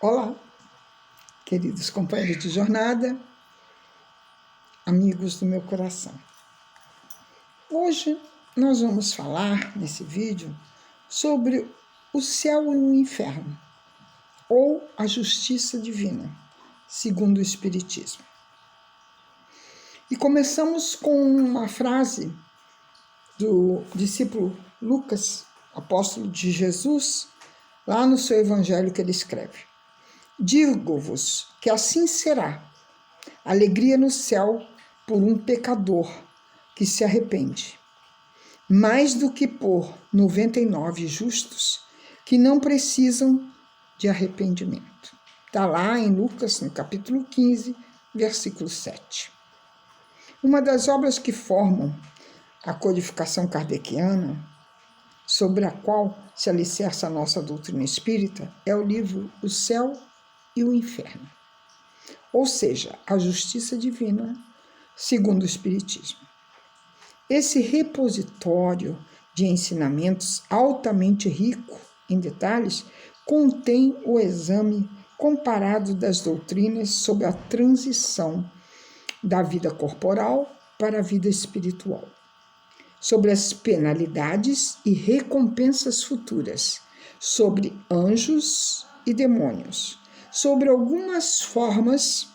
Olá, queridos companheiros de jornada, amigos do meu coração. Hoje nós vamos falar nesse vídeo sobre o céu e o inferno, ou a justiça divina, segundo o Espiritismo. E começamos com uma frase do discípulo Lucas, apóstolo de Jesus, lá no seu evangelho que ele escreve: Digo-vos que assim será, alegria no céu por um pecador que se arrepende, mais do que por 99 justos que não precisam de arrependimento. Está lá em Lucas, no capítulo 15, versículo 7. Uma das obras que formam a codificação kardeciana, sobre a qual se alicerça a nossa doutrina espírita, é o livro O Céu e o Inferno, ou seja, a justiça divina, segundo o Espiritismo. Esse repositório de ensinamentos altamente rico em detalhes contém o exame comparado das doutrinas sobre a transição da vida corporal para a vida espiritual, sobre as penalidades e recompensas futuras, sobre anjos e demônios, sobre algumas formas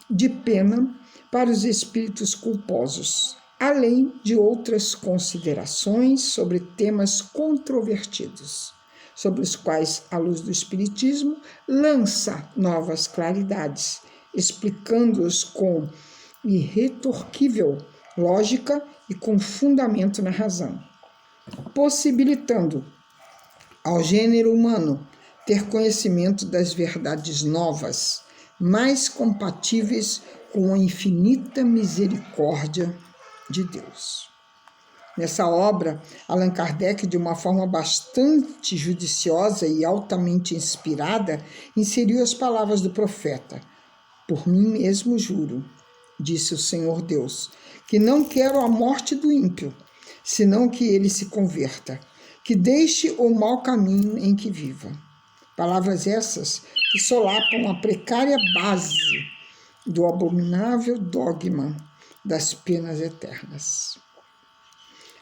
de pena para os espíritos culposos, além de outras considerações sobre temas controvertidos, sobre os quais a luz do Espiritismo lança novas claridades, explicando-os com irretorquível lógica e com fundamento na razão, possibilitando ao gênero humano ter conhecimento das verdades novas, mais compatíveis com a infinita misericórdia de Deus. Nessa obra, Allan Kardec, de uma forma bastante judiciosa e altamente inspirada, inseriu as palavras do profeta: "Por mim mesmo juro, disse o Senhor Deus, que não quero a morte do ímpio, senão que ele se converta, que deixe o mau caminho em que viva." Palavras essas que solapam a precária base do abominável dogma das penas eternas.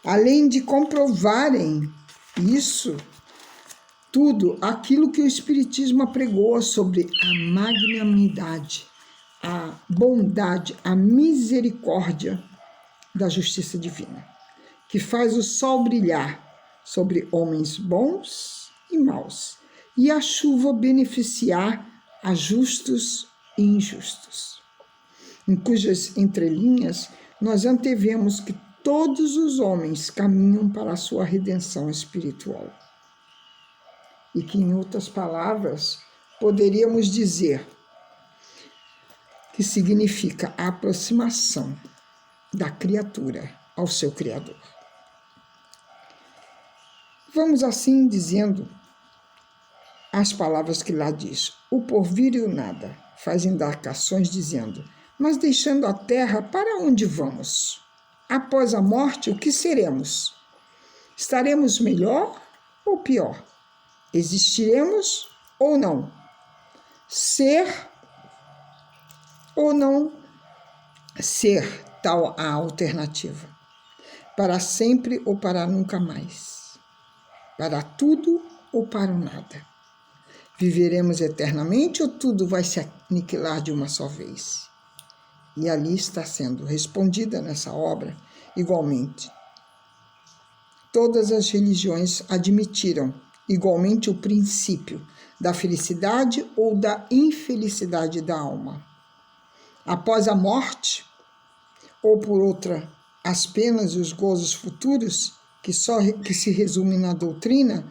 Além de comprovarem isso tudo, aquilo que o Espiritismo apregou sobre a magnanimidade, a bondade, a misericórdia da justiça divina, que faz o sol brilhar sobre homens bons e maus, e a chuva beneficiar a justos e injustos, em cujas entrelinhas nós antevemos que todos os homens caminham para a sua redenção espiritual. E que, em outras palavras, poderíamos dizer que significa a aproximação da criatura ao seu Criador. Vamos assim dizendo as palavras que lá diz: "O porvir e o nada faz indagações dizendo, mas deixando a terra, para onde vamos? Após a morte, o que seremos? Estaremos melhor ou pior? Existiremos ou não? Ser ou não ser, tal a alternativa? Para sempre ou para nunca mais? Para tudo ou para o nada? Viveremos eternamente ou tudo vai se aniquilar de uma só vez?" E ali está sendo respondida nessa obra, igualmente. Todas as religiões admitiram igualmente o princípio da felicidade ou da infelicidade da alma. Após a morte, ou por outra, as penas e os gozos futuros, que se resumem na doutrina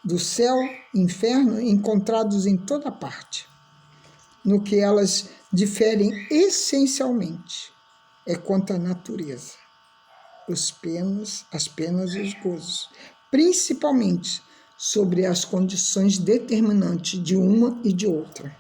do céu e inferno, encontrados em toda parte. No que elas diferem essencialmente é quanto à natureza, as penas e os gozos, principalmente sobre as condições determinantes de uma e de outra.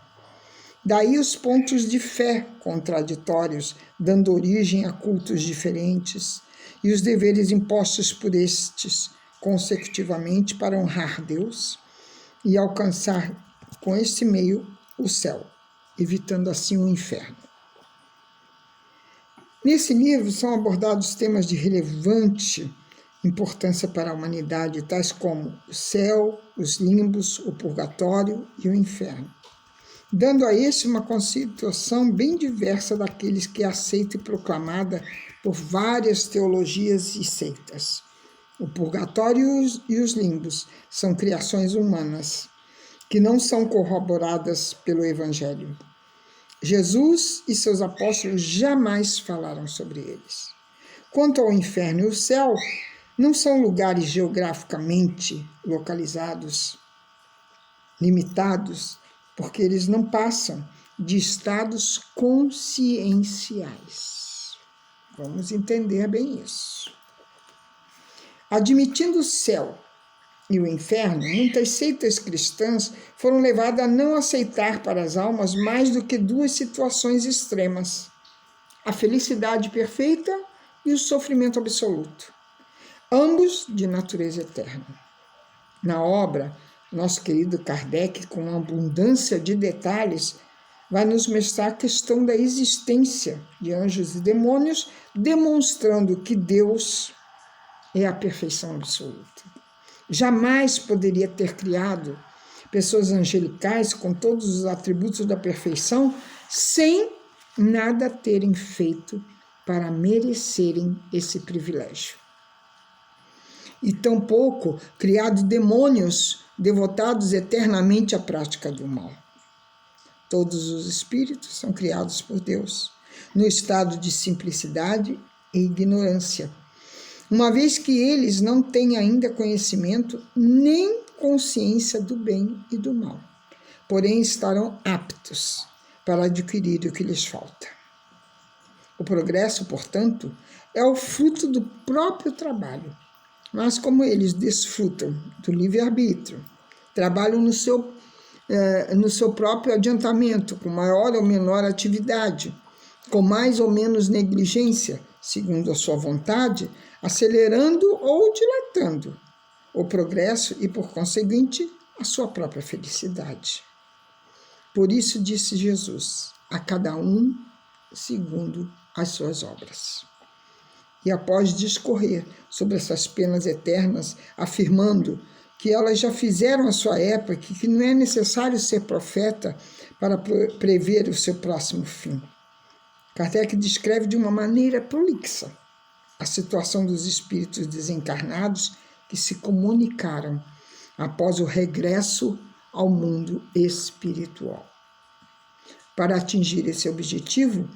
Daí os pontos de fé contraditórios, dando origem a cultos diferentes, e os deveres impostos por estes consecutivamente para honrar Deus e alcançar com este meio o céu, evitando assim o inferno. Nesse livro são abordados temas de relevante importância para a humanidade, tais como o céu, os limbos, o purgatório e o inferno, dando a este uma constituição bem diversa daqueles que é aceita e proclamada por várias teologias e seitas. O purgatório e os limbos são criações humanas, que não são corroboradas pelo Evangelho. Jesus e seus apóstolos jamais falaram sobre eles. Quanto ao inferno e o céu, não são lugares geograficamente localizados, limitados, porque eles não passam de estados conscienciais. Vamos entender bem isso. Admitindo o céu e o inferno, muitas seitas cristãs foram levadas a não aceitar para as almas mais do que duas situações extremas: a felicidade perfeita e o sofrimento absoluto, ambos de natureza eterna. Na obra, nosso querido Kardec, com uma abundância de detalhes, vai nos mostrar a questão da existência de anjos e demônios, demonstrando que Deus é a perfeição absoluta. Jamais poderia ter criado pessoas angelicais com todos os atributos da perfeição sem nada terem feito para merecerem esse privilégio. E tampouco criado demônios devotados eternamente à prática do mal. Todos os espíritos são criados por Deus, no estado de simplicidade e ignorância, uma vez que eles não têm ainda conhecimento nem consciência do bem e do mal, porém estarão aptos para adquirir o que lhes falta. O progresso, portanto, é o fruto do próprio trabalho, mas como eles desfrutam do livre-arbítrio, trabalham no seu próprio adiantamento, com maior ou menor atividade, com mais ou menos negligência, segundo a sua vontade, acelerando ou dilatando o progresso e, por conseguinte, a sua própria felicidade. Por isso disse Jesus: a cada um segundo as suas obras. E após discorrer sobre essas penas eternas, afirmando que elas já fizeram a sua época e que não é necessário ser profeta para prever o seu próximo fim, Kardec descreve de uma maneira prolixa a situação dos espíritos desencarnados que se comunicaram após o regresso ao mundo espiritual. Para atingir esse objetivo,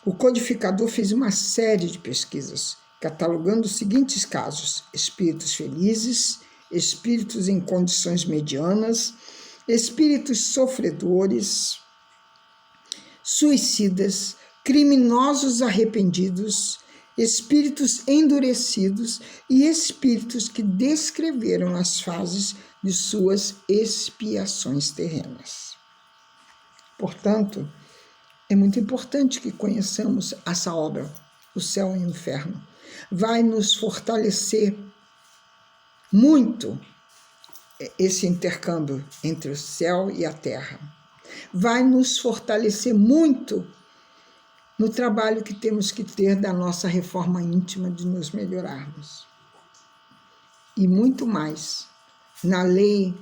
o codificador fez uma série de pesquisas, catalogando os seguintes casos: espíritos felizes, espíritos em condições medianas, espíritos sofredores, suicidas, criminosos arrependidos, espíritos endurecidos e espíritos que descreveram as fases de suas expiações terrenas. Portanto, é muito importante que conheçamos essa obra, O Céu e o Inferno. Vai nos fortalecer muito esse intercâmbio entre o céu e a terra. Vai nos fortalecer muito no trabalho que temos que ter da nossa reforma íntima de nos melhorarmos. E muito mais na lei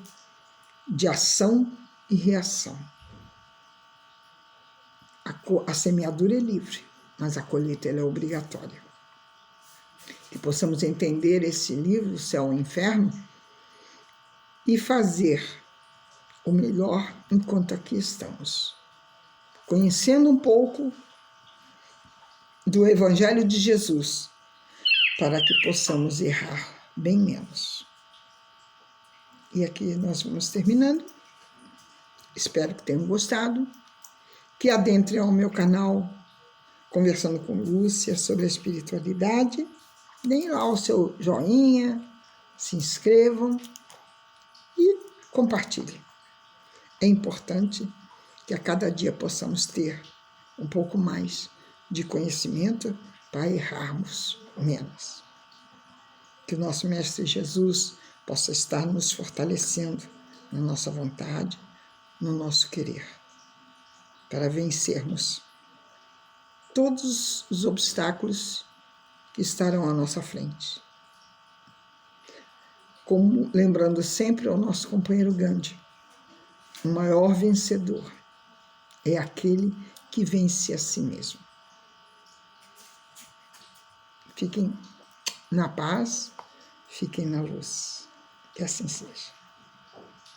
de ação e reação. A semeadura é livre, mas a colheita ela é obrigatória. Que possamos entender esse livro, O Céu e o Inferno, e fazer o melhor enquanto aqui estamos. Conhecendo um pouco do Evangelho de Jesus, para que possamos errar bem menos. E aqui nós vamos terminando. Espero que tenham gostado. Que adentrem ao meu canal Conversando com Lúcia sobre a espiritualidade. Deem lá o seu joinha, se inscrevam e compartilhem. É importante que a cada dia possamos ter um pouco mais de conhecimento para errarmos menos. Que o nosso Mestre Jesus possa estar nos fortalecendo na nossa vontade, no nosso querer, para vencermos todos os obstáculos que estarão à nossa frente. Como lembrando sempre ao nosso companheiro Gandhi, o maior vencedor é aquele que vence a si mesmo. Fiquem na paz, fiquem na luz. Que assim seja.